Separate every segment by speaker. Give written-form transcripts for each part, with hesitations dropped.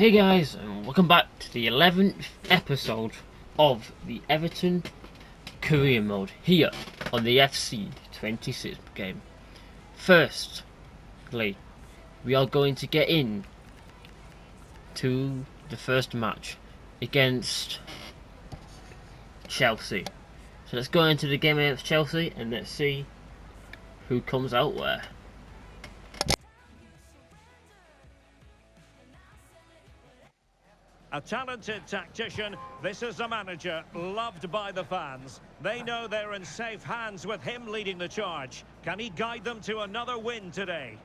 Speaker 1: Hey guys, and welcome back to the 11th episode of the Everton career mode here on the FC 26 game. Firstly, we are going to get in to the first match against Chelsea. So let's go into the game against Chelsea and let's see who comes out where.
Speaker 2: A talented tactician, this is a manager loved by the fans. They know they're in safe hands with him leading the charge. Can he guide them to another win today?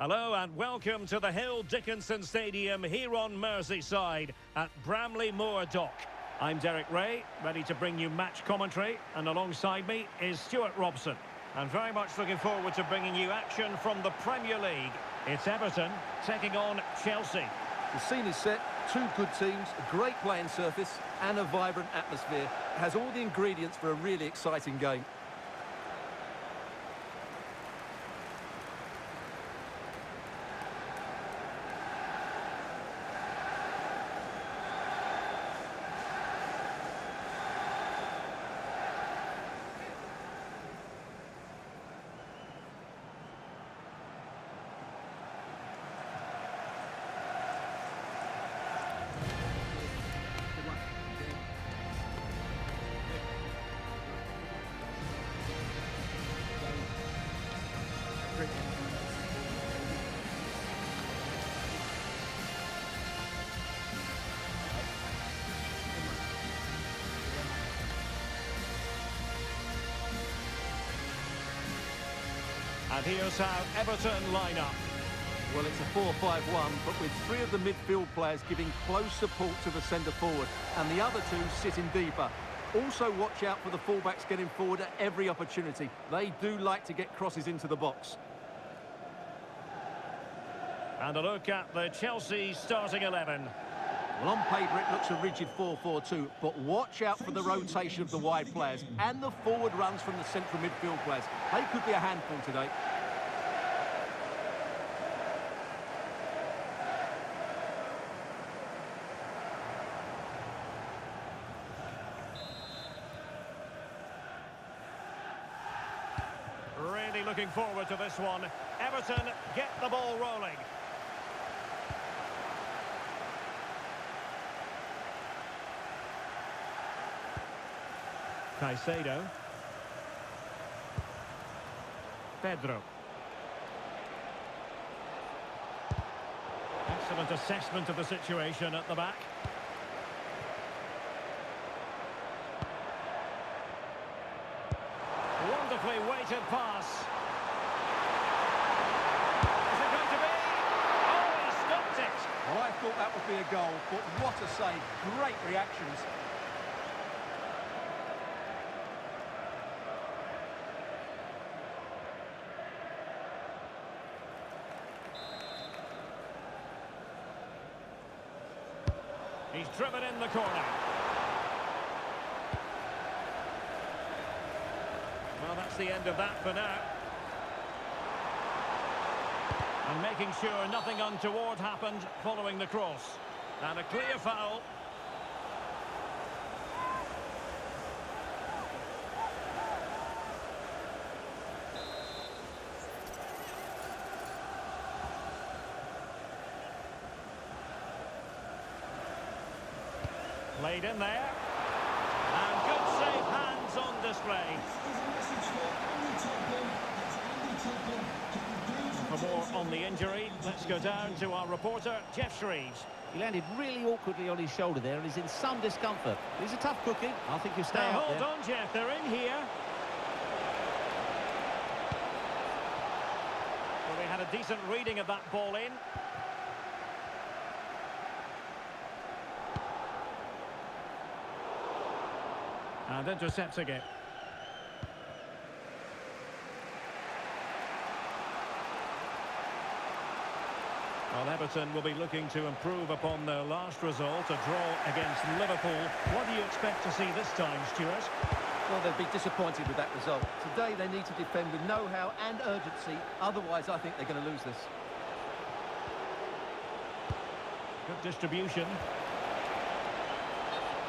Speaker 2: Hello and welcome to the Hill Dickinson Stadium here on Merseyside at Bramley Moor Dock. I'm Derek Ray, ready to bring you match commentary, and alongside me is Stuart Robson. And very much looking forward to bringing you action from the Premier League. It's Everton taking on Chelsea.
Speaker 3: The scene is set, two good teams, a great playing surface and a vibrant atmosphere. It has all the ingredients for a really exciting game.
Speaker 2: And here's how Everton line up.
Speaker 3: Well, it's a 4-5-1, but with three of the midfield players giving close support to the centre forward, and the other two sitting deeper. Also watch out for the fullbacks getting forward at every opportunity. They do like to get crosses into the box.
Speaker 2: And a look at the Chelsea starting 11.
Speaker 3: Well, on paper it looks a rigid 4-4-2, but watch out for the rotation of the wide players and the forward runs from the central midfield players. They could be a handful today.
Speaker 2: Really looking forward to this one. Everton get the ball rolling. Caicedo. Pedro. Excellent assessment of the situation at the back. Wonderfully weighted pass. Is it going to be? Oh, he stopped it.
Speaker 3: Well, I thought that would be a goal, but what a save. Great reactions.
Speaker 2: He's driven in the corner. Well, that's the end of that for now. And making sure nothing untoward happened following the cross. And a clear foul. Played in there. And good safe hands on display. For more on the injury, let's go down to our reporter, Jeff Shreves.
Speaker 4: He landed really awkwardly on his shoulder there and is in some discomfort. He's a tough cookie. I think he'll stay
Speaker 2: Now
Speaker 4: out
Speaker 2: hold
Speaker 4: there.
Speaker 2: on, Jeff, they're in here. Well, they had a decent reading of that ball in. And intercepts again. Well, Everton will be looking to improve upon their last result, a draw against Liverpool. What do you expect to see this time, Stuart?
Speaker 3: Well, they'll be disappointed with that result. Today they need to defend with know-how and urgency. Otherwise, I think they're going to lose this.
Speaker 2: Good distribution.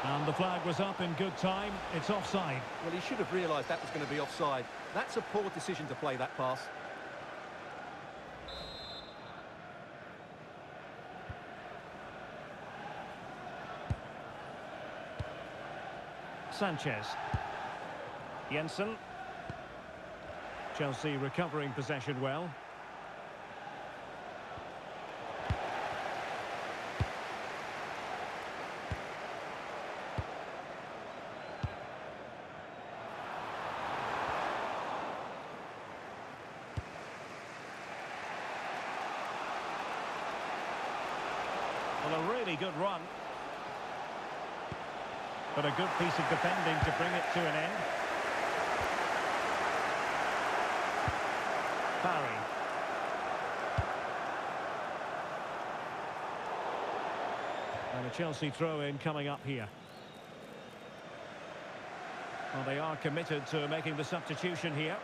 Speaker 2: And the flag was up in good time. It's offside.
Speaker 3: Well, he should have realised that was going to be offside. That's a poor decision to play that pass.
Speaker 2: Sanchez. Jensen. Chelsea recovering possession well. Well, a really good run. But a good piece of defending to bring it to an end. Barry. And a Chelsea throw-in coming up here. Well, they are committed to making the substitution here.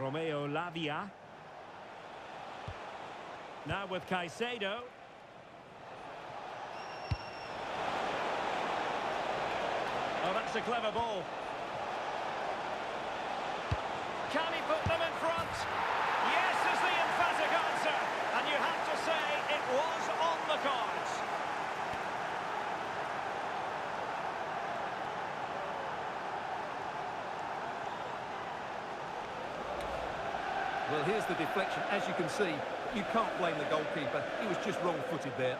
Speaker 2: Romeo Lavia. Now with Caicedo. Oh, that's a clever ball. Can he put them in front? Yes is the emphatic answer. And you have to say it was on the cards.
Speaker 3: Well, here's the deflection. As you can see, you can't blame the goalkeeper. He was just wrong-footed there.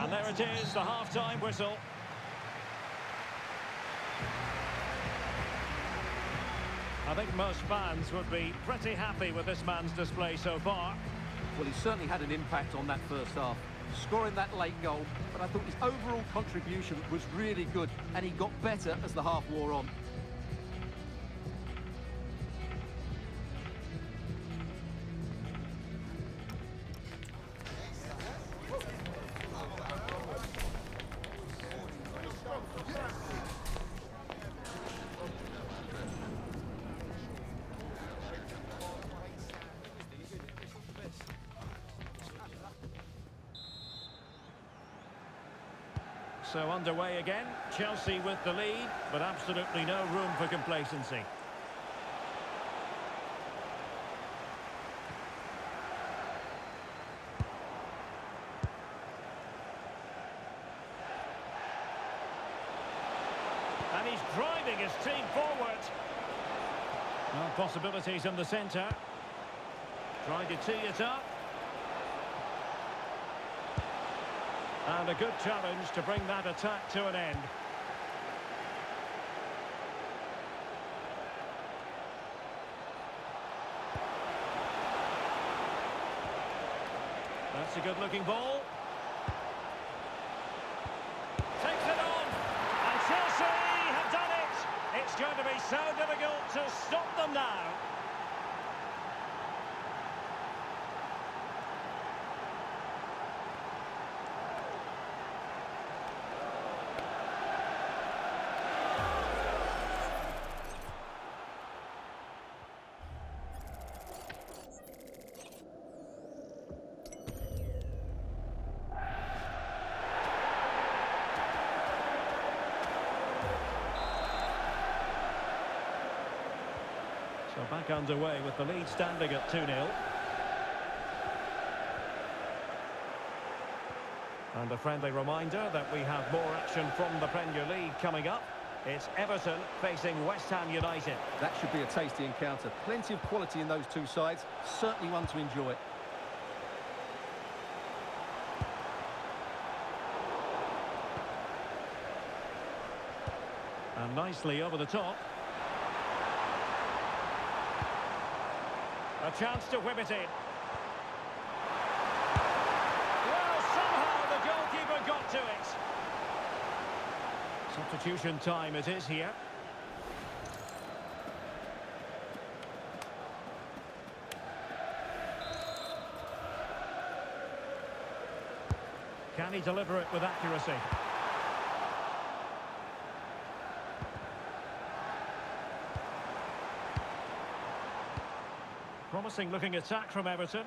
Speaker 2: And there it is, the half-time whistle. I think most fans would be pretty happy with this man's display so far.
Speaker 3: Well, he certainly had an impact on that first half, scoring that late goal, but I thought his overall contribution was really good, and he got better as the half wore on.
Speaker 2: So underway again, Chelsea with the lead, but absolutely no room for complacency. And he's driving his team forward. No possibilities in the centre. Trying to tee it up. And a good challenge to bring that attack to an end. That's a good-looking ball. Takes it on. And Chelsea have done it. It's going to be so difficult to stop them now. So back underway with the lead standing at 2-0. And a friendly reminder that we have more action from the Premier League coming up. It's Everton facing West Ham United.
Speaker 3: That should be a tasty encounter. Plenty of quality in those two sides. Certainly one to enjoy.
Speaker 2: And nicely over the top. A chance to whip it in. Well, somehow the goalkeeper got to it. Substitution time it is here. Can he deliver it with accuracy? Promising looking attack from Everton.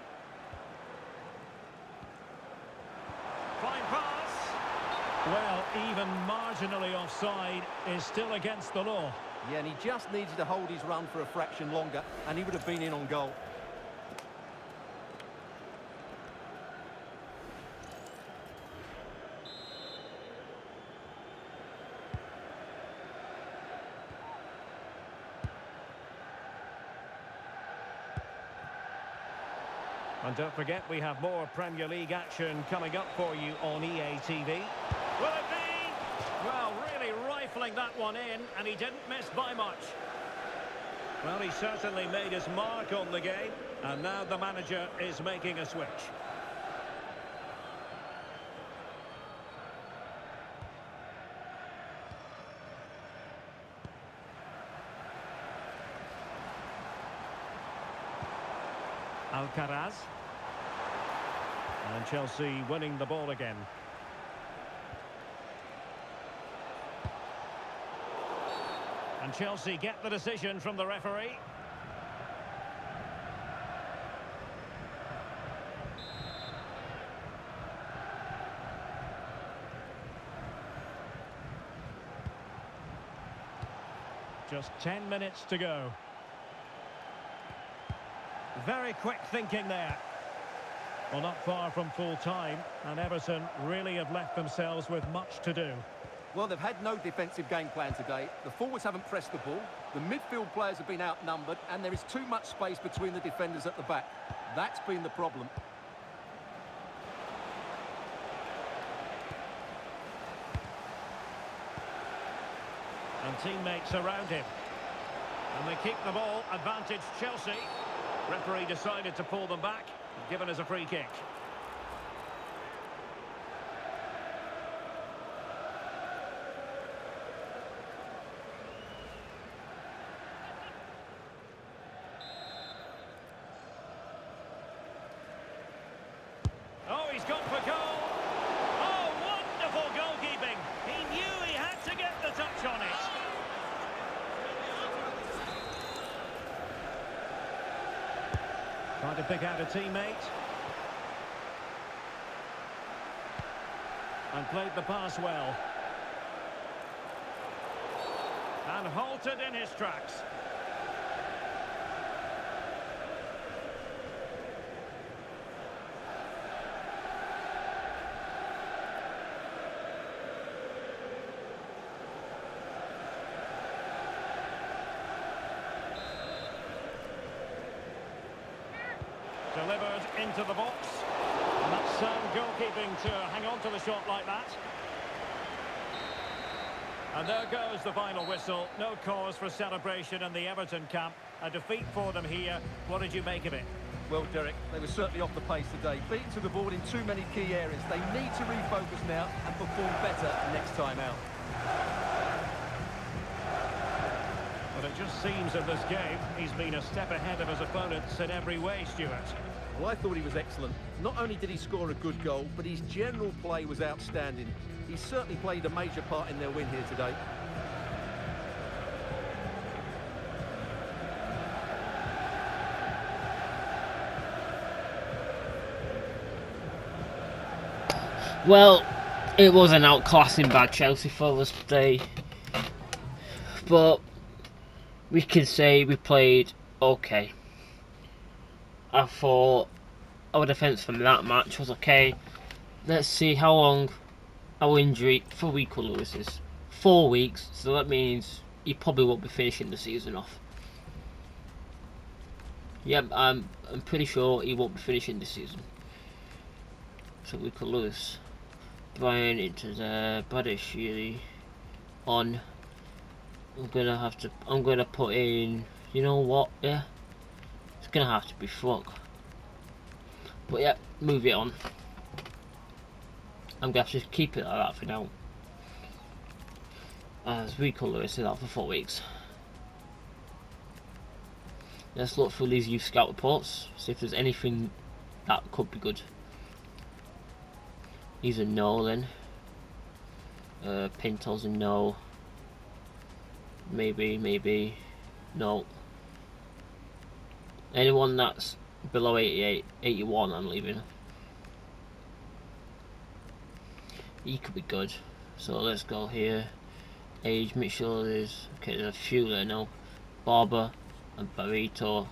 Speaker 2: Fine pass. Well, even marginally offside is still against the law.
Speaker 3: Yeah, and he just needed to hold his run for a fraction longer, and he would have been in on goal.
Speaker 2: And don't forget, we have more Premier League action coming up for you on EA TV. Will it be? Well, really rifling that one in, and he didn't miss by much. Well, he certainly made his mark on the game, and now the manager is making a switch. Alcaraz. And Chelsea winning the ball again. And Chelsea get the decision from the referee. Just 10 minutes to go. Very quick thinking there. Well, not far from full time, and Everton really have left themselves with much to do.
Speaker 3: Well, they've had no defensive game plan today. The forwards haven't pressed the ball. The midfield players have been outnumbered, and there is too much space between the defenders at the back. That's been the problem.
Speaker 2: And teammates around him. And they keep the ball, advantage Chelsea. Referee decided to pull them back, given us a free kick. Oh, he's gone for goal. Oh, wonderful goalkeeping. He knew he had to get the touch on it. Trying to pick out a teammate. And played the pass well. And halted in his tracks. Delivered into the box. And that's sound goalkeeping to hang on to the shot like that. And there goes the final whistle. No cause for celebration in the Everton camp. A defeat for them here. What did you make of it?
Speaker 3: Well, Derek, they were certainly off the pace today. Beaten to the board in too many key areas. They need to refocus now and perform better next time out.
Speaker 2: But it just seems in this game, he's been a step ahead of his opponents in every way, Stuart.
Speaker 3: Well, I thought he was excellent. Not only did he score a good goal, but his general play was outstanding. He certainly played a major part in their win here today.
Speaker 1: Well, it was an outclassing by Chelsea for us today, but we can say we played okay. I thought our defence from that match was okay. Let's see how long our injury for Rico Lewis is. 4 weeks, so that means he probably won't be finishing the season off. Yep, I'm pretty sure he won't be finishing the season. So Rico Lewis, Brian into the Badashiri on. I'm gonna put in, you know what, yeah, it's gonna have to be Frog. But yeah, move it on. I'm gonna have to keep it like that for now, as Rico Lewis is out for 4 weeks. Let's look through these youth scout reports, see if there's anything that could be good. He's a no then. Pinto's a no. Maybe, no. Anyone that's below 88, 81, I'm leaving. He could be good. So let's go here. Age, make sure there's, okay, there's a few there now. Barber and Barreto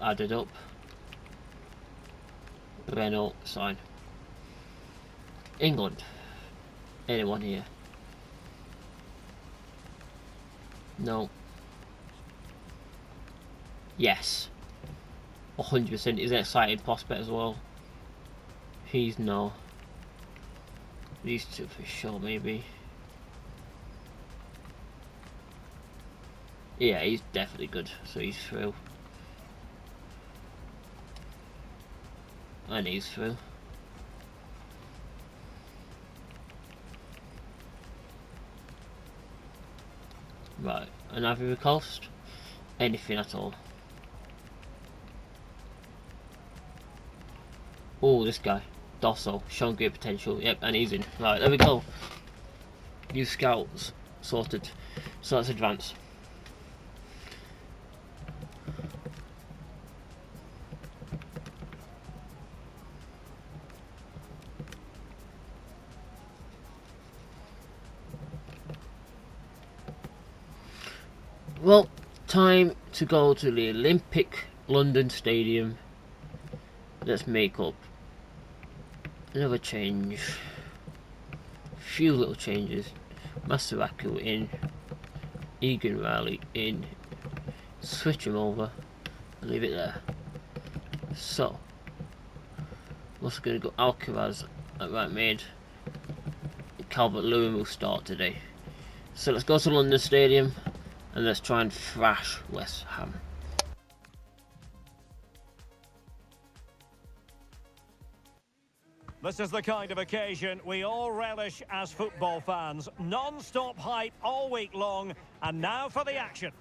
Speaker 1: added up. Breno, sign. England. Anyone here? No. Yes. 100% is an exciting prospect as well. He's no. These two for sure, maybe. Yeah, he's definitely good, so he's through. And he's through. Right, and Ivory Coast? Anything at all. Oh, this guy. Dosso, shown great potential. Yep, and he's in. Right, there we go. Youth scouts sorted. So let's advance. Well, time to go to the Olympic London Stadium. Let's make up. Another change. Few little changes. Masaraku in. Egan Riley in. Switch him over. And leave it there. So. Also going to go Alcaraz at right mid. Calvert-Lewin will start today. So let's go to London Stadium. And let's try and thrash West Ham.
Speaker 2: This is the kind of occasion we all relish as football fans. Non-stop hype all week long, and now for the action.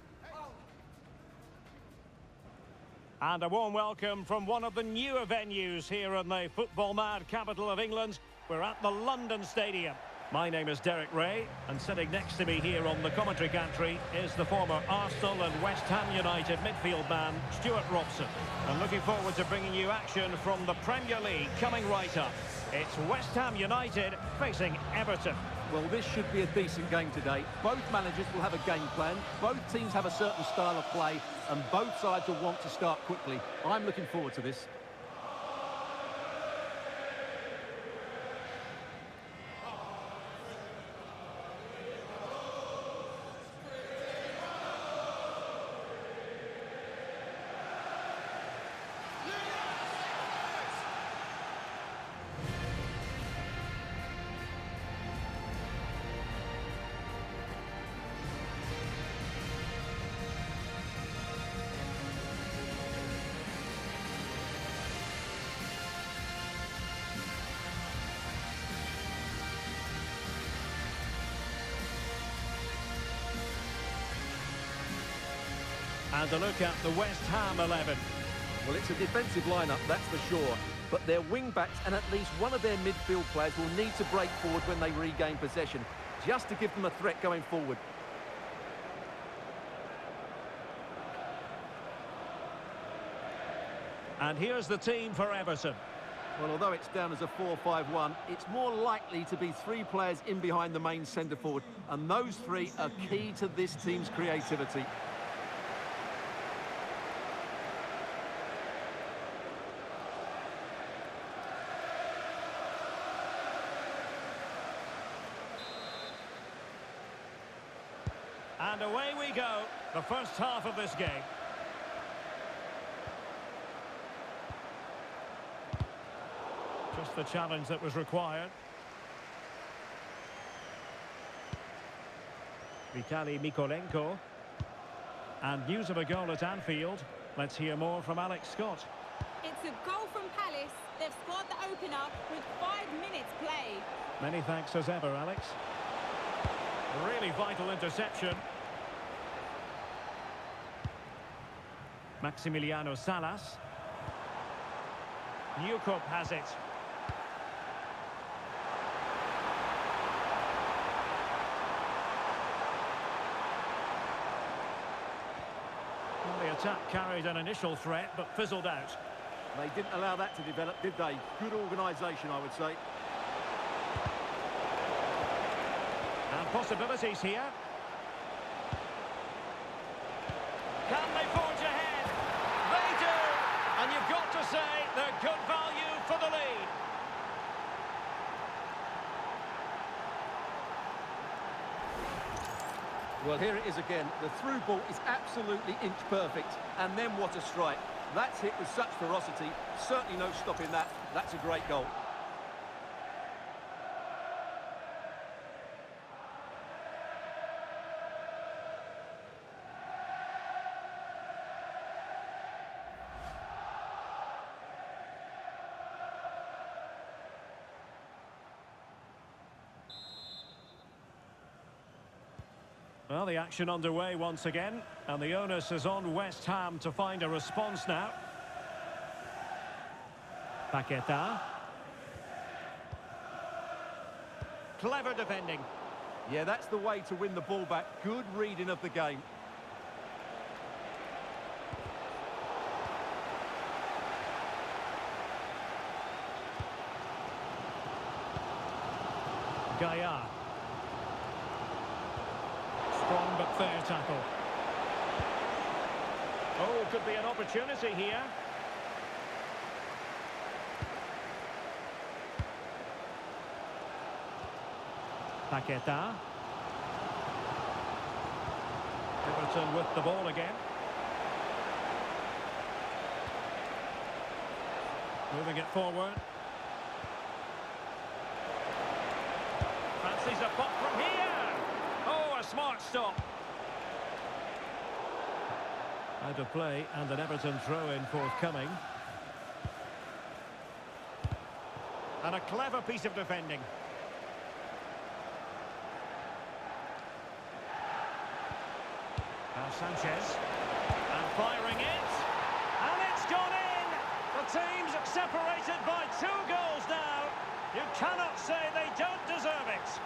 Speaker 2: And a warm welcome from one of the newer venues here in the football-mad capital of England. We're at the London Stadium. My name is Derek Ray, and sitting next to me here on the commentary gantry is the former Arsenal and West Ham United midfield man, Stuart Robson. And looking forward to bringing you action from the Premier League coming right up. It's West Ham United facing Everton.
Speaker 3: Well, this should be a decent game today. Both managers will have a game plan. Both teams have a certain style of play, and both sides will want to start quickly. I'm looking forward to this.
Speaker 2: And a look at the West Ham 11.
Speaker 3: Well, it's a defensive lineup, that's for sure. But their wing-backs and at least one of their midfield players will need to break forward when they regain possession, just to give them a threat going forward.
Speaker 2: And here's the team for Everton.
Speaker 3: Well, although it's down as a 4-5-1, it's more likely to be three players in behind the main centre-forward. And those three are key to this team's creativity.
Speaker 2: And away we go, the first half of this game. Just the challenge that was required. Vitali Mykolenko. And news of a goal at Anfield. Let's hear more from Alex Scott.
Speaker 5: It's a goal from Palace. They've scored the opener with 5 minutes played.
Speaker 2: Many thanks as ever, Alex. Really vital interception. Maximiliano Salas. Newcomb has it. Well, the attack carried an initial threat, but fizzled out.
Speaker 3: They didn't allow that to develop, did they? Good organisation, I would say.
Speaker 2: And possibilities here. Can they forge ahead? They do! And you've got to say they're good value for the lead.
Speaker 3: Well, here it is again. The through ball is absolutely inch perfect. And then what a strike. That's hit with such ferocity. Certainly no stopping that. That's a great goal.
Speaker 2: Well, the action underway once again, and the onus is on West Ham to find a response now. Paqueta. Clever defending.
Speaker 3: Yeah, that's the way to win the ball back. Good reading of the game.
Speaker 2: Gaia. Strong but fair tackle. Oh, could be an opportunity here. Paqueta. Everton with the ball again. Moving it forward. Fancies a pop from here. Oh, a smart stop. Out of play and an Everton throw-in forthcoming. And a clever piece of defending. Now Sanchez. And firing it. And it's gone in! The team's separated by 2 goals now. You cannot say they don't deserve it.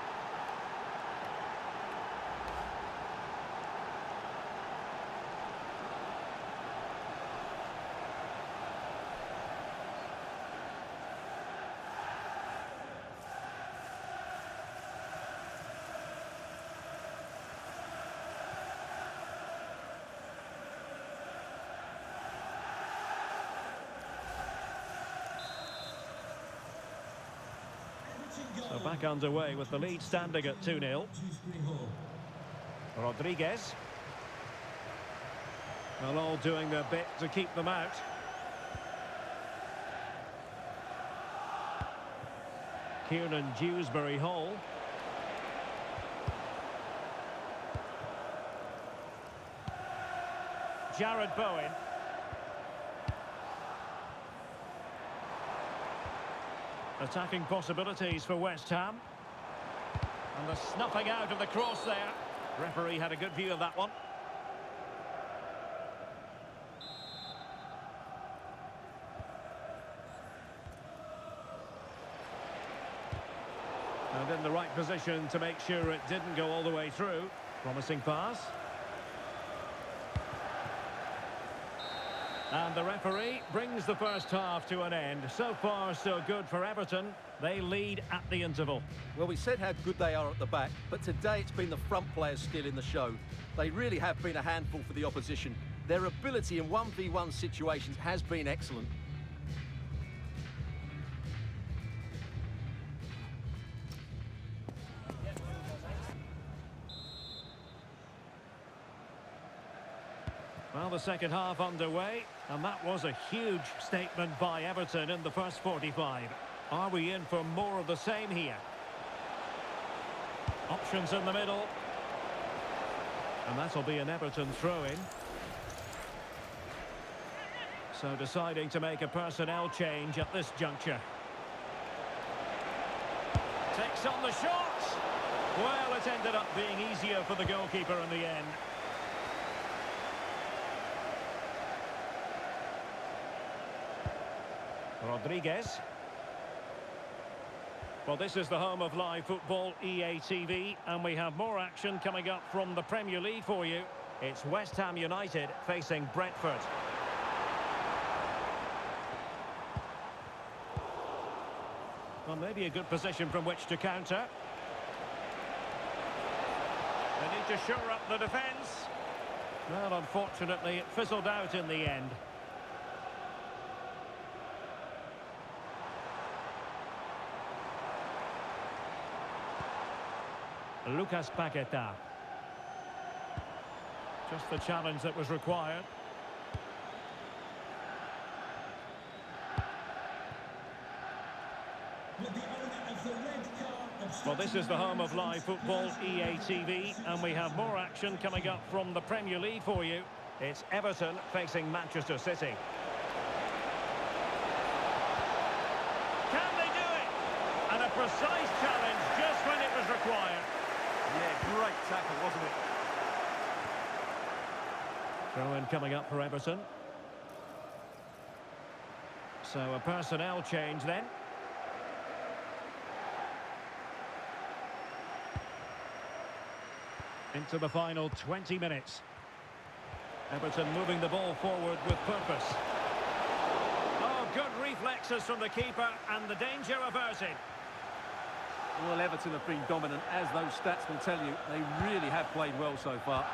Speaker 2: So back underway with the lead standing at 2-0. Rodriguez. Well, all doing their bit to keep them out. Kieran Dewsbury-Hall. Jared Bowen. Attacking possibilities for West Ham. And the snuffing out of the cross there. Referee had a good view of that one. And in the right position to make sure it didn't go all the way through. Promising pass. And the referee brings the first half to an end. So far, so good for Everton. They lead at the interval.
Speaker 3: Well, we said how good they are at the back, but today it's been the front players still in the show. They really have been a handful for the opposition. Their ability in 1v1 situations has been excellent.
Speaker 2: Well, the second half underway, and that was a huge statement by Everton in the first 45. Are we in for more of the same here? Options in the middle. And that'll be an Everton throw-in. So deciding to make a personnel change at this juncture. Takes on the shot. Well, it ended up being easier for the goalkeeper in the end. Rodriguez. Well, this is the home of live football, EA TV, and we have more action coming up from the Premier League for you. It's West Ham United facing Brentford. Well, maybe a good position from which to counter. They need to shore up the defence. Well, unfortunately, it fizzled out in the end. Lucas Paqueta. Just the challenge that was required. Well, this is the home of live football, EA TV, and we have more action coming up from the Premier League for you. It's Everton facing Manchester City. Can they do it? And a precise challenge just when it was required.
Speaker 3: Yeah, great tackle, wasn't it?
Speaker 2: Throw-in coming up for Everton. So a personnel change then. Into the final 20 minutes. Everton moving the ball forward with purpose. Oh, good reflexes from the keeper and the danger averted.
Speaker 3: Well, Everton have been dominant, as those stats will tell you. They really have played well so far.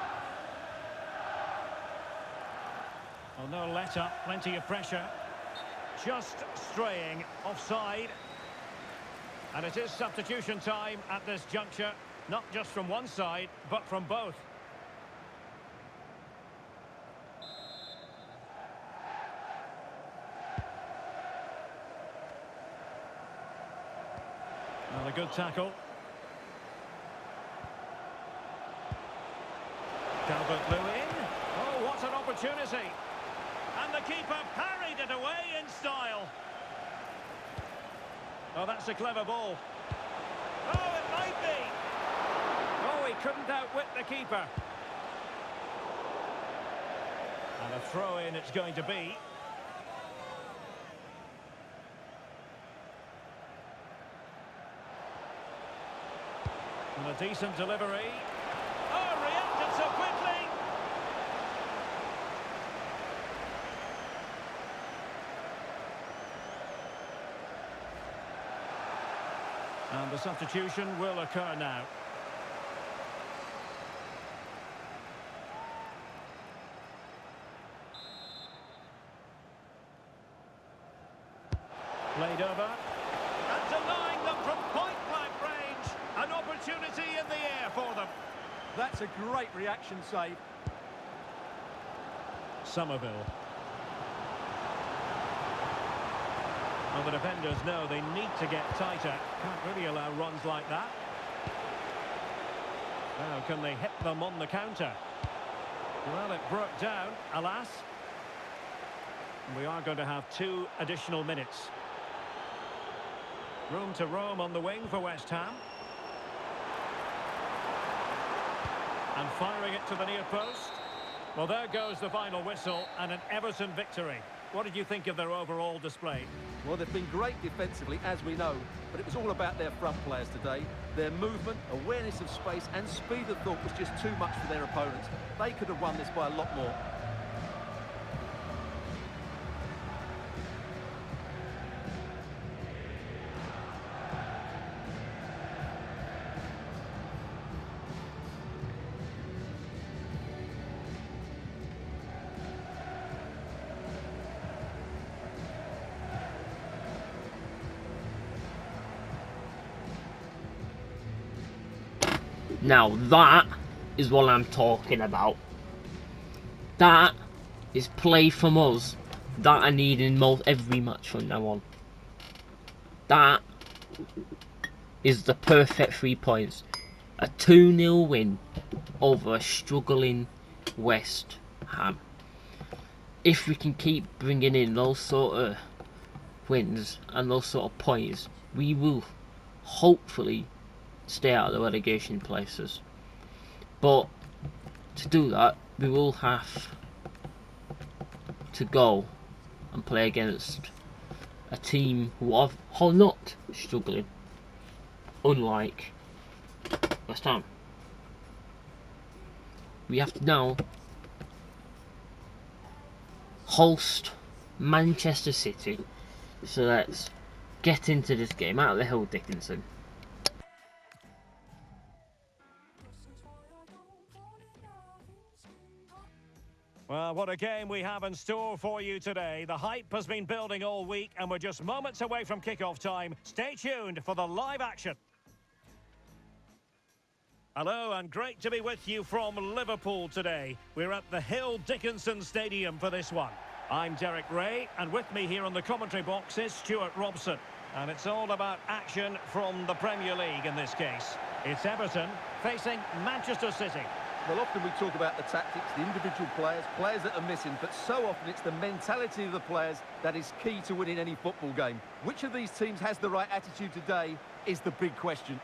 Speaker 2: Well, no let-up, plenty of pressure. Just straying offside. And it is substitution time at this juncture. Not just from one side, but from both. Well, a good tackle. Calvert-Lewin. Oh, what an opportunity. And the keeper parried it away in style. Oh, that's a clever ball. Oh, it might be. Oh, he couldn't outwit the keeper. And a throw-in it's going to be. And a decent delivery. Oh, reacted so quickly. And the substitution will occur now. Played over. And denying them from point-blank range. An opportunity in the air for them.
Speaker 3: That's a great reaction save.
Speaker 2: Somerville. Well, the defenders know they need to get tighter. Can't really allow runs like that. Now, can they hit them on the counter? Well, it broke down, alas. We are going to have 2 additional minutes. Room to roam on the wing for West Ham. And firing it to the near post. Well, there goes the final whistle and an Everton victory. What did you think of their overall display?
Speaker 3: Well, they've been great defensively, as we know, but it was all about their front players today. Their movement, awareness of space and speed of thought was just too much for their opponents. They could have won this by a lot more.
Speaker 1: Now that is what I'm talking about. That is play from us that I need in every match from now on. That is the perfect 3 points. A 2-0 win over a struggling West Ham. if we can keep bringing in those sort of wins and those sort of points, we will hopefully stay out of the relegation places. But to do that, we will have to go and play against a team who are not struggling, unlike West Ham. We have to now host Manchester City, so let's get into this game. Out of the hill, Dickinson.
Speaker 2: Well, what a game we have in store for you today. The hype has been building all week, and we're just moments away from kickoff time. Stay tuned for the live action. Hello, and great to be with you from Liverpool today. We're at the Hill Dickinson Stadium for this one. I'm Derek Ray, and with me here on the commentary box is Stuart Robson. And it's all about action from the Premier League in this case. It's Everton facing Manchester City.
Speaker 3: Well, often we talk about the tactics, the individual players that are missing, but so often it's the mentality of the players that is key to winning any football game. Which of these teams has the right attitude today is the big question.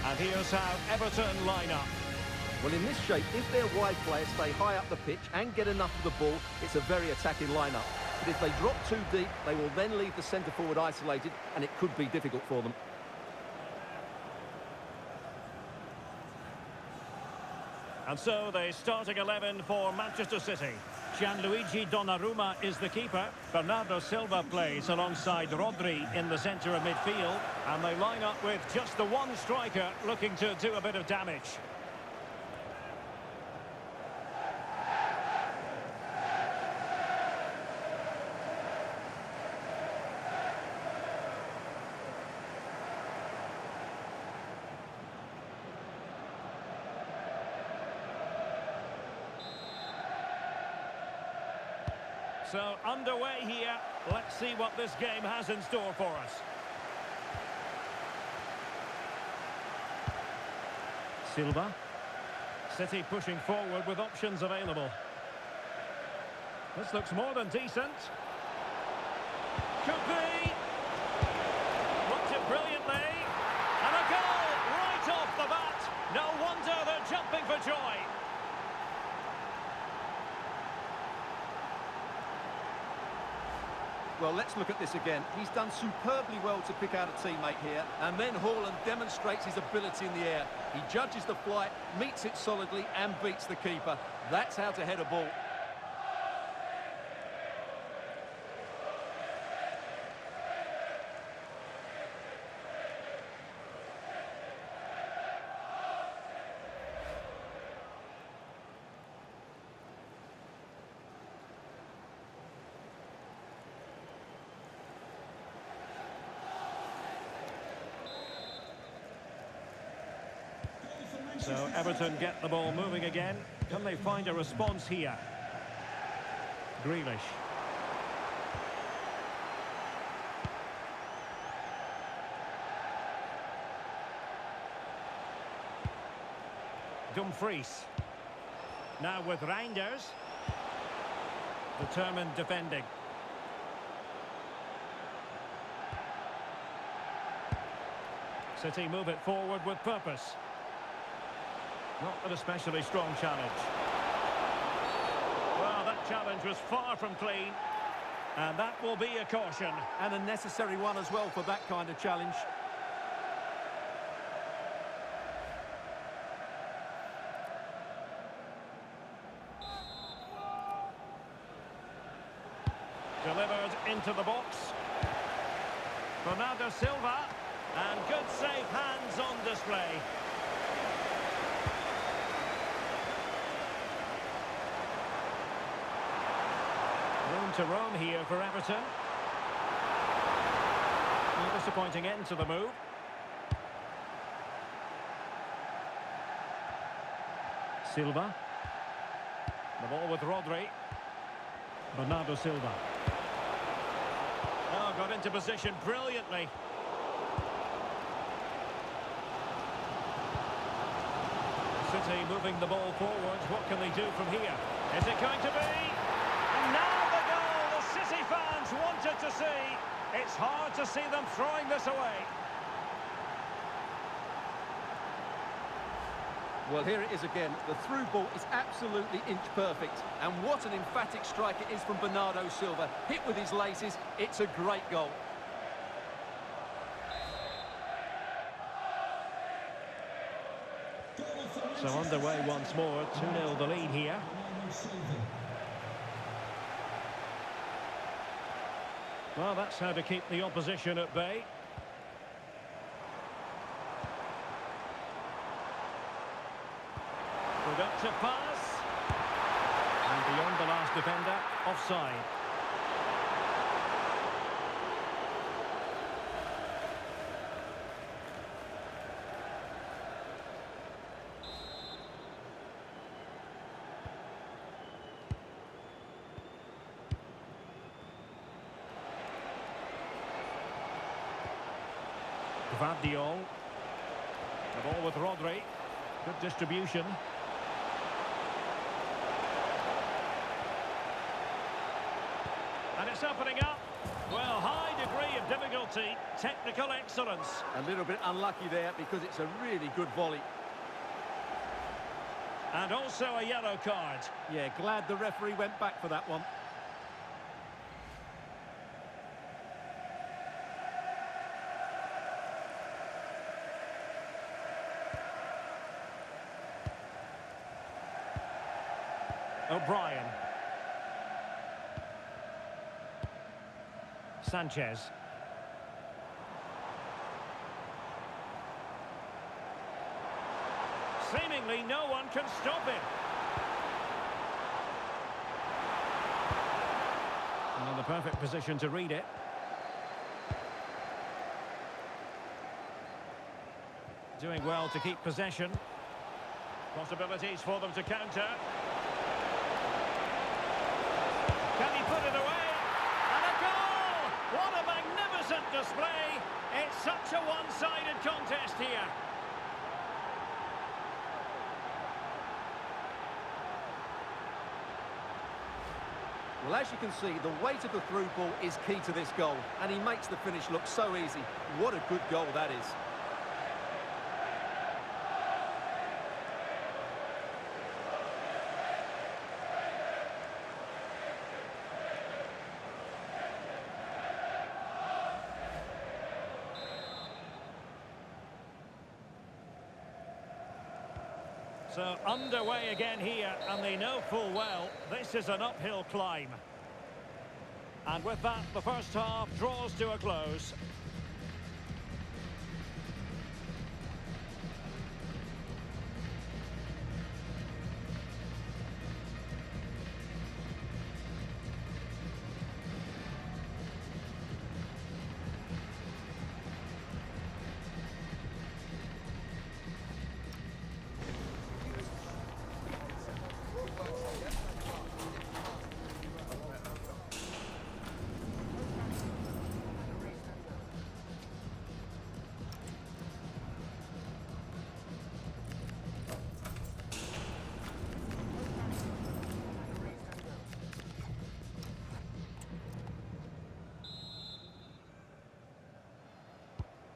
Speaker 2: And here's how Everton line up.
Speaker 3: Well, in this shape, if their wide players stay high up the pitch and get enough of the ball, it's a very attacking lineup. But if they drop too deep, they will then leave the centre-forward isolated, and it could be difficult for them.
Speaker 2: And so the starting 11 for Manchester City. Gianluigi Donnarumma is the keeper. Bernardo Silva plays alongside Rodri in the centre of midfield. And they line up with just the one striker looking to do a bit of damage. So underway here. Let's see what this game has in store for us. Silva. City pushing forward with options available. This looks more than decent. Could be. Blocked it brilliantly. And a goal right off the bat. No wonder they're jumping for joy.
Speaker 3: Well, let's look at this again. He's done superbly well to pick out a teammate here, and then Haaland demonstrates his ability in the air. He judges the flight, meets it solidly, and beats the keeper. That's how to head a ball.
Speaker 2: So Everton get the ball moving again. Can they find a response here? Grealish. Dumfries. Now with Reinders. Determined defending. City move it forward with purpose. Not an especially strong challenge. Well, that challenge was far from clean. And that will be a caution.
Speaker 3: And a necessary one as well for that kind of challenge.
Speaker 2: Delivered into the box. Bernardo Silva. And good safe hands on display. Room to roam here for Everton. A disappointing end to the move. Silva. The ball with Rodri. Bernardo Silva. Oh, got into position brilliantly. City moving the ball forwards. What can they do from here? Is it going to be? And now the goal the City fans wanted to see. It's hard to see them throwing this away.
Speaker 3: Well, here it is again. The through ball is absolutely inch perfect. And what an emphatic strike it is from Bernardo Silva. Hit with his laces. It's a great goal.
Speaker 2: So underway once more, 2-0 the lead here. Well, that's how to keep the opposition at bay. Productive pass. And beyond the last defender, offside. Gvardiol. The ball with Rodri. Good distribution. And it's opening up. Well, high degree of difficulty, technical excellence.
Speaker 3: A little bit unlucky there because it's a really good volley.
Speaker 2: And also a yellow card.
Speaker 3: Yeah, glad the referee went back for that one.
Speaker 2: O'Brien. Sanchez. Seemingly no one can stop him. And in the perfect position to read it. Doing well to keep possession. Possibilities for them to counter. Can he put it away? And a goal! What a magnificent display! It's such a one-sided contest here.
Speaker 3: Well, as you can see, the weight of the through ball is key to this goal, and he makes the finish look so easy. What a good goal that is.
Speaker 2: So underway again here, and they know full well this is an uphill climb. And with that, the first half draws to a close.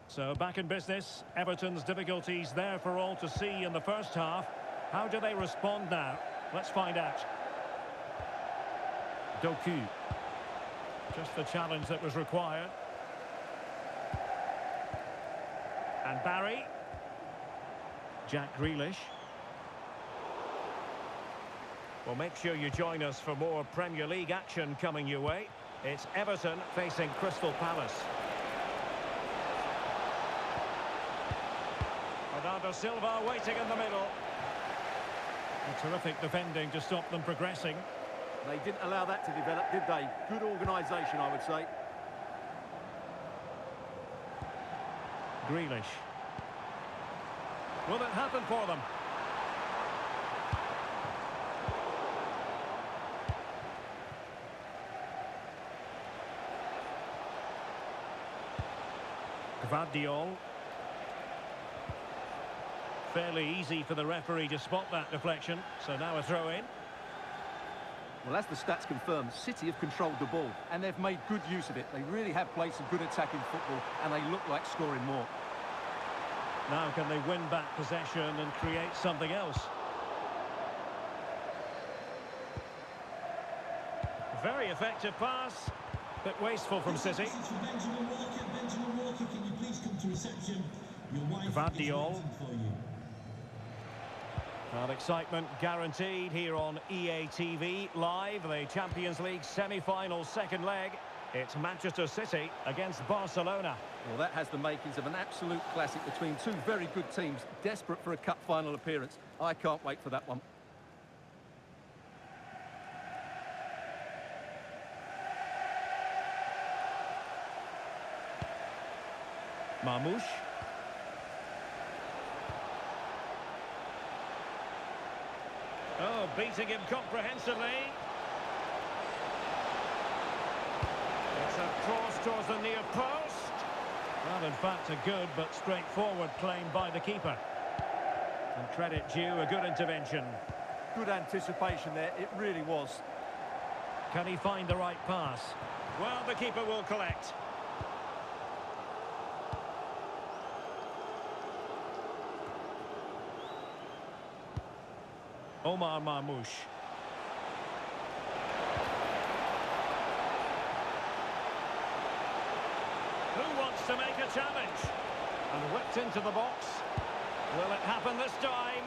Speaker 2: So back in business, Everton's difficulties there for all to see in the first half. How do they respond now? Let's find out. Doku. Just the challenge that was required. And Barry. Jack Grealish. Well, make sure you join us for more Premier League action coming your way. It's Everton facing Crystal Palace. Bernardo Silva waiting in the middle. A terrific defending to stop them progressing.
Speaker 3: They didn't allow that to develop, did they? Good organisation, I would say.
Speaker 2: Grealish. Will it happen for them? Gvardiol. Fairly easy for the referee to spot that deflection, so now a throw in.
Speaker 3: Well, as the stats confirm, City have controlled the ball, and they've made good use of it. They really have played some good attacking football, and they look like scoring more.
Speaker 2: Now can they win back possession and create something else? Very effective pass, but wasteful from City. Gvardiol. Well, excitement guaranteed here on EA TV Live, the Champions League semi-final second leg. It's Manchester City against Barcelona.
Speaker 3: Well, that has the makings of an absolute classic between two very good teams, desperate for a cup final appearance. I can't wait for that one.
Speaker 2: Marmoush. Oh, beating him comprehensively. It's a cross towards the near post. Well, in fact, a good but straightforward claim by the keeper. And credit due, a good intervention.
Speaker 3: Good anticipation there, it really was.
Speaker 2: Can he find the right pass? Well, the keeper will collect. Omar Marmoush. Who wants to make a challenge? And whipped into the box. Will it happen this time?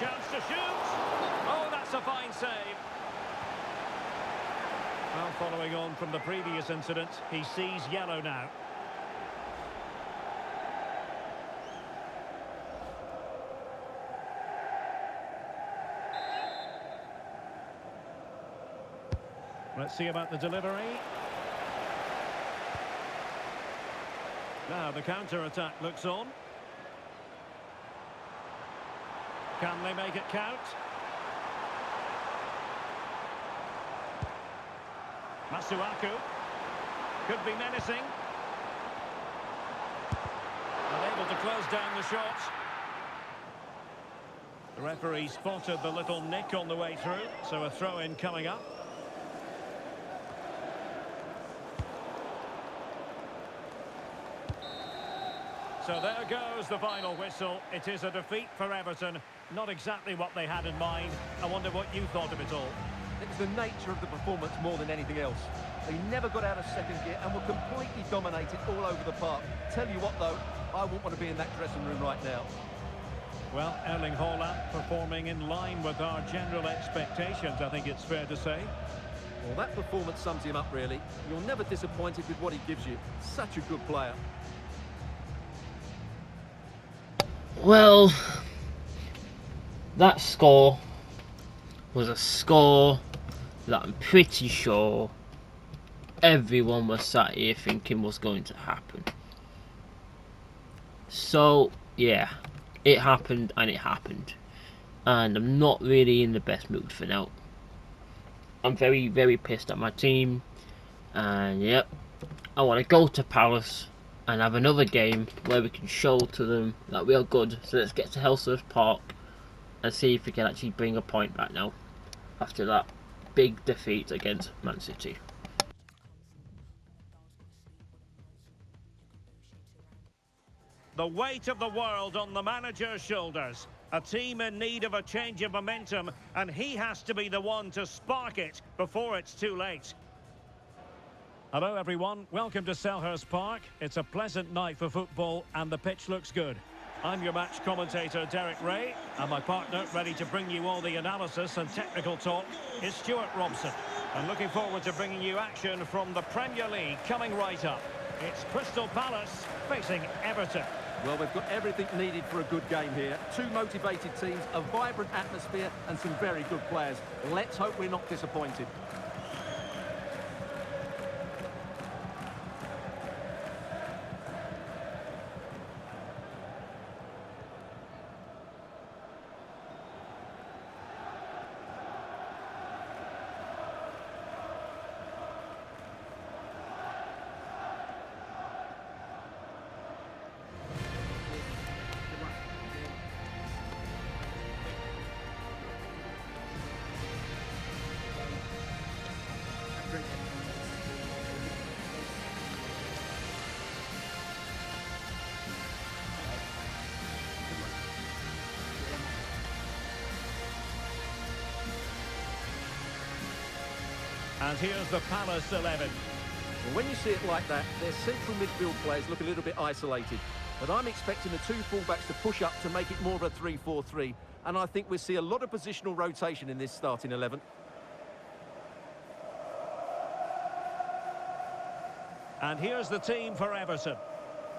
Speaker 2: Chance to shoot. Oh, that's a fine save. Well, following on from the previous incident, he sees yellow now. Let's see about the delivery. Now the counter-attack looks on. Can they make it count? Masuaku. Could be menacing. Unable to close down the shot. The referee spotted the little nick on the way through, so a throw-in coming up. So there goes the final whistle. It is a defeat for Everton. Not exactly what they had in mind. I wonder what you thought of it all.
Speaker 3: It was the nature of the performance more than anything else. They never got out of second gear and were completely dominated all over the park. Tell you what, though, I wouldn't want to be in that dressing room right now.
Speaker 2: Well, Erling Haaland performing in line with our general expectations, I think it's fair to say.
Speaker 3: Well, that performance sums him up, really. You're never disappointed with what he gives you. Such a good player.
Speaker 1: Well, that score was a score that I'm pretty sure everyone was sat here thinking was going to happen. So, yeah, it happened and it happened. And I'm not really in the best mood for now. I'm very, very pissed at my team. And, yep, I want to go to Palace and have another game where we can show to them that we are good. So let's get to Hellsworth Park and see if we can actually bring a point back now after that big defeat against Man City.
Speaker 2: The weight of the world on the manager's shoulders. A team in need of a change of momentum, and he has to be the one to spark it before it's too late. Hello everyone, welcome to Selhurst Park. It's a pleasant night for football and the pitch looks good. I'm your match commentator, Derek Ray, and my partner, ready to bring you all the analysis and technical talk, is Stuart Robson. And looking forward to bringing you action from the Premier League coming right up. It's Crystal Palace facing Everton.
Speaker 3: Well, they've got everything needed for a good game here. Two motivated teams, a vibrant atmosphere and some very good players. Let's hope we're not disappointed.
Speaker 2: And here's the Palace 11.
Speaker 3: Well, when you see it like that, their central midfield players look a little bit isolated. But I'm expecting the two fullbacks to push up to make it more of a 3-4-3. And I think we'll see a lot of positional rotation in this starting 11.
Speaker 2: And here's the team for Everton.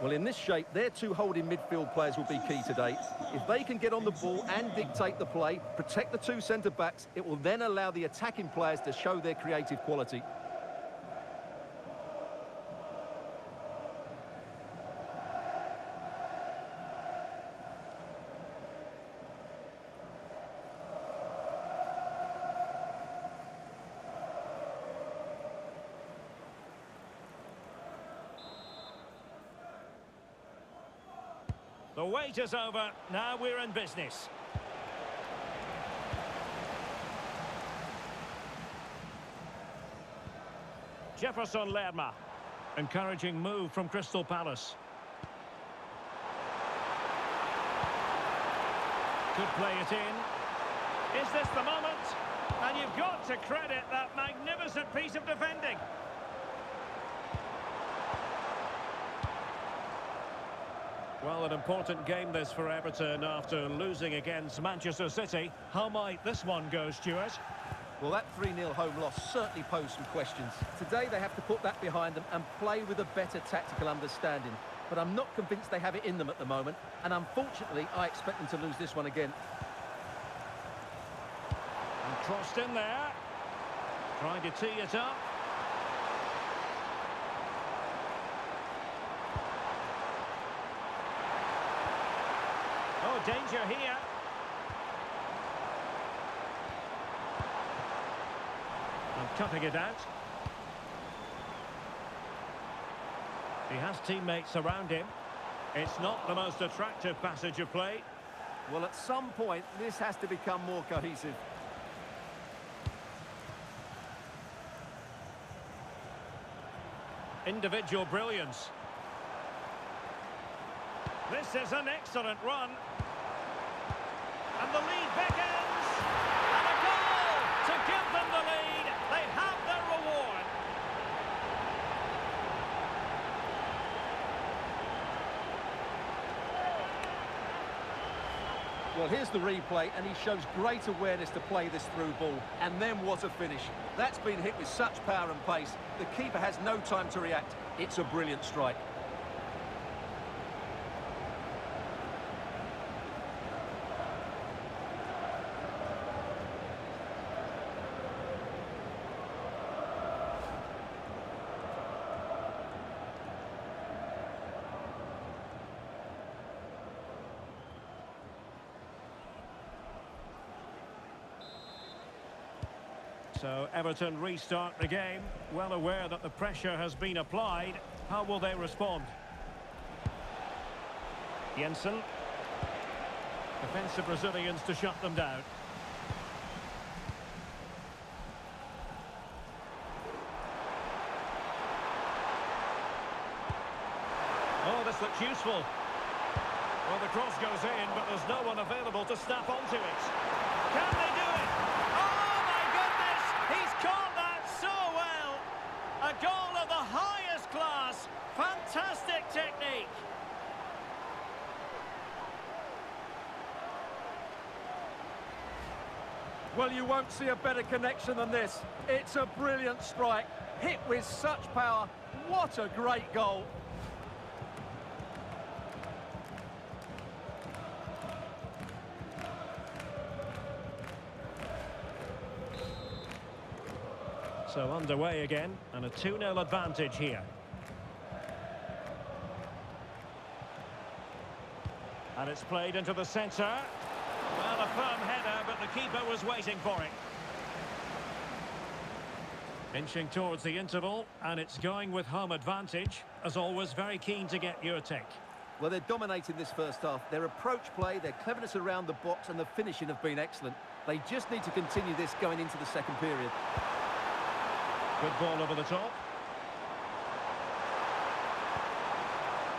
Speaker 3: Well, in this shape, their two holding midfield players will be key today. If they can get on the ball and dictate the play, protect the two centre-backs, it will then allow the attacking players to show their creative quality.
Speaker 2: The wait is over. Now we're in business. Jefferson Lerma. Encouraging move from Crystal Palace. Could play it in. Is this the moment? And you've got to credit that magnificent piece of defending. Well, an important game this for Everton after losing against Manchester City. How might this one go, Stuart?
Speaker 3: Well, that 3-0 home loss certainly posed some questions. Today they have to put that behind them and play with a better tactical understanding. But I'm not convinced they have it in them at the moment. And unfortunately, I expect them to lose this one again.
Speaker 2: And crossed in there. Trying to tee it up. Oh, danger here. And cutting it out. He has teammates around him. It's not the most attractive passage of play.
Speaker 3: Well, at some point, this has to become more cohesive.
Speaker 2: Individual brilliance. This is an excellent run. And the lead beckons. And a goal to give them the lead. They have their reward.
Speaker 3: Well, here's the replay, and he shows great awareness to play this through ball. And then what a finish. That's been hit with such power and pace. The keeper has no time to react. It's a brilliant strike.
Speaker 2: So Everton restart the game, well aware that the pressure has been applied. How will they respond? Jensen. Defensive Brazilians to shut them down. Oh, this looks useful. Well, the cross goes in, but there's no one available to snap onto it. Can they do it? Oh, my goodness! He's caught that so well! A goal of the highest class. Fantastic technique.
Speaker 3: Well, you won't see a better connection than this. It's a brilliant strike, hit with such power. What a great goal.
Speaker 2: So underway again, and a 2-0 advantage here. And it's played into the centre. Well, a firm header, but the keeper was waiting for it. Inching towards the interval, and it's going with home advantage. As always, very keen to get your take.
Speaker 3: Well, they're dominating this first half. Their approach play, their cleverness around the box and the finishing have been excellent. They just need to continue this going into the second period.
Speaker 2: Good ball over the top.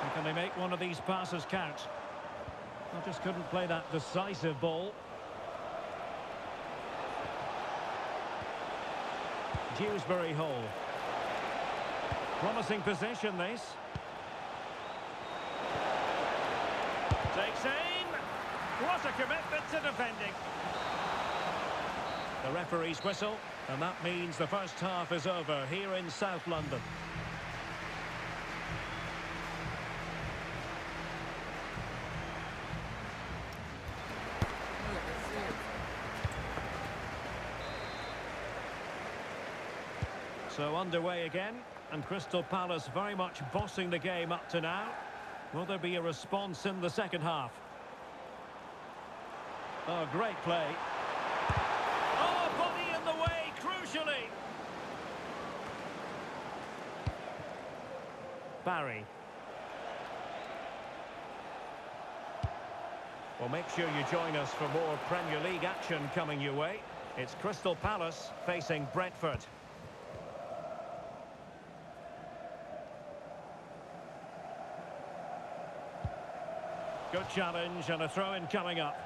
Speaker 2: And can they make one of these passes count? I just couldn't play that decisive ball. Dewsbury Hall. Promising possession, this. Takes aim. What a commitment to defending. The referee's whistle, and that means the first half is over here in South London. So underway again, and Crystal Palace very much bossing the game up to now. Will there be a response in the second half? Oh, great play. Oh, body in the way, crucially. Barry. Well, make sure you join us for more Premier League action coming your way. It's Crystal Palace facing Brentford. Good challenge and a throw-in coming up.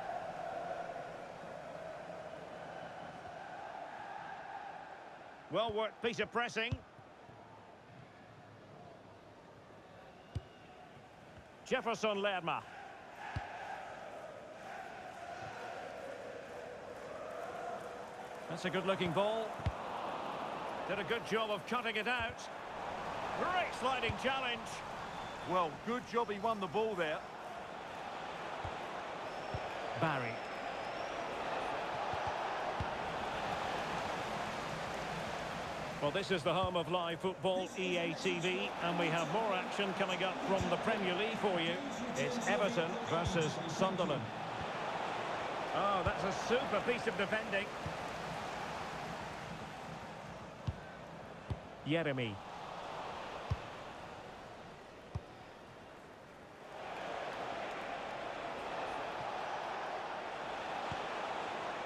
Speaker 2: Well-worked piece of pressing. Jefferson Lerma. That's a good-looking ball. Did a good job of cutting it out. Great sliding challenge.
Speaker 3: Well, good job he won the ball there.
Speaker 2: Barry. Well, this is the home of live football, EA TV, and we have more action coming up from the Premier League for you. It's Everton versus Sunderland. Oh, that's a super piece of defending. Jeremy.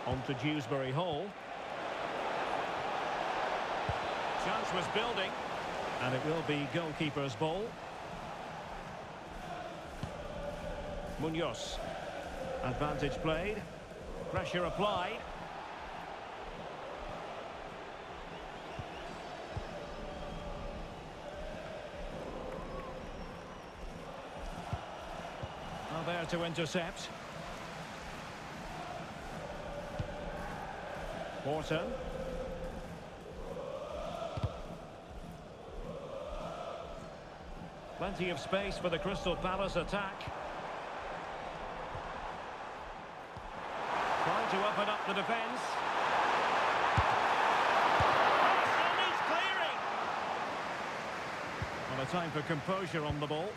Speaker 2: On to Dewsbury Hall. Chance was building, and it will be goalkeeper's ball. Munoz. Advantage played. Pressure applied. Now there to intercept. Morton. Plenty of space for the Crystal Palace attack. Trying to open up the defence. And he's clearing. Well, a time for composure on the ball.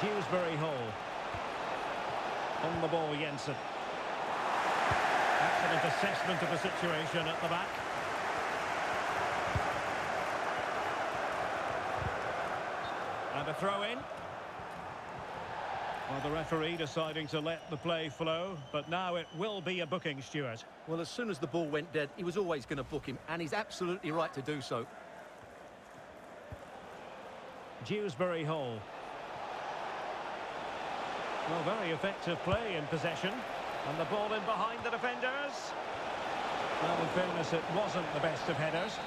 Speaker 2: Dewsbury Hall. On the ball, Jensen. Excellent assessment of the situation at the back. And a throw-in. Well, the referee deciding to let the play flow, but now it will be a booking, Stuart.
Speaker 3: Well, as soon as the ball went dead, he was always going to book him, and he's absolutely right to do so.
Speaker 2: Dewsbury Hall. Well, very effective play in possession. And the ball in behind the defenders. Well, in fairness, it wasn't the best of headers.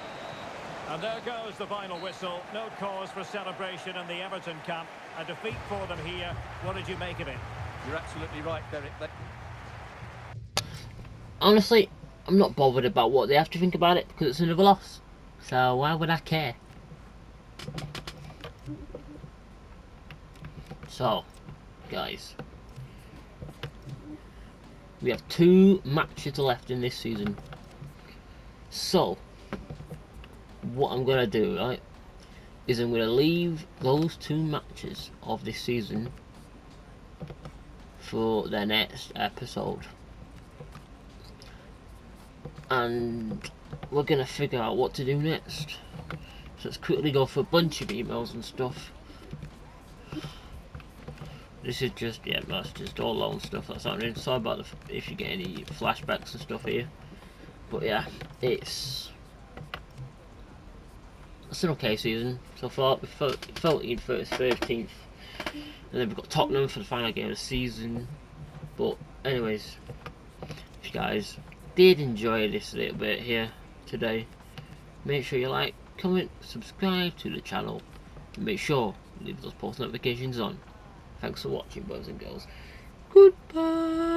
Speaker 2: And there goes the final whistle. No cause for celebration in the Everton camp. A defeat for them here. What did you make of it?
Speaker 3: You're absolutely right, Derek.
Speaker 1: Honestly, I'm not bothered about what they have to think about it because it's another loss. So why would I care? So, guys, we have 2 matches left in this season. So, what I'm going to do, right, is I'm going to leave those 2 matches of this season for the next episode. And we're going to figure out what to do next. So let's quickly go for a bunch of emails and stuff. This is just, yeah, that's just all long stuff that's happening. Sorry about if you get any flashbacks and stuff here. But yeah, it's an okay season so far. We felt in 13th. And then we've got Tottenham for the final game of the season. But anyways, if you guys did enjoy this little bit here today, make sure you like, comment, subscribe to the channel. And make sure you leave those post notifications on. Thanks for watching, boys and girls. Goodbye.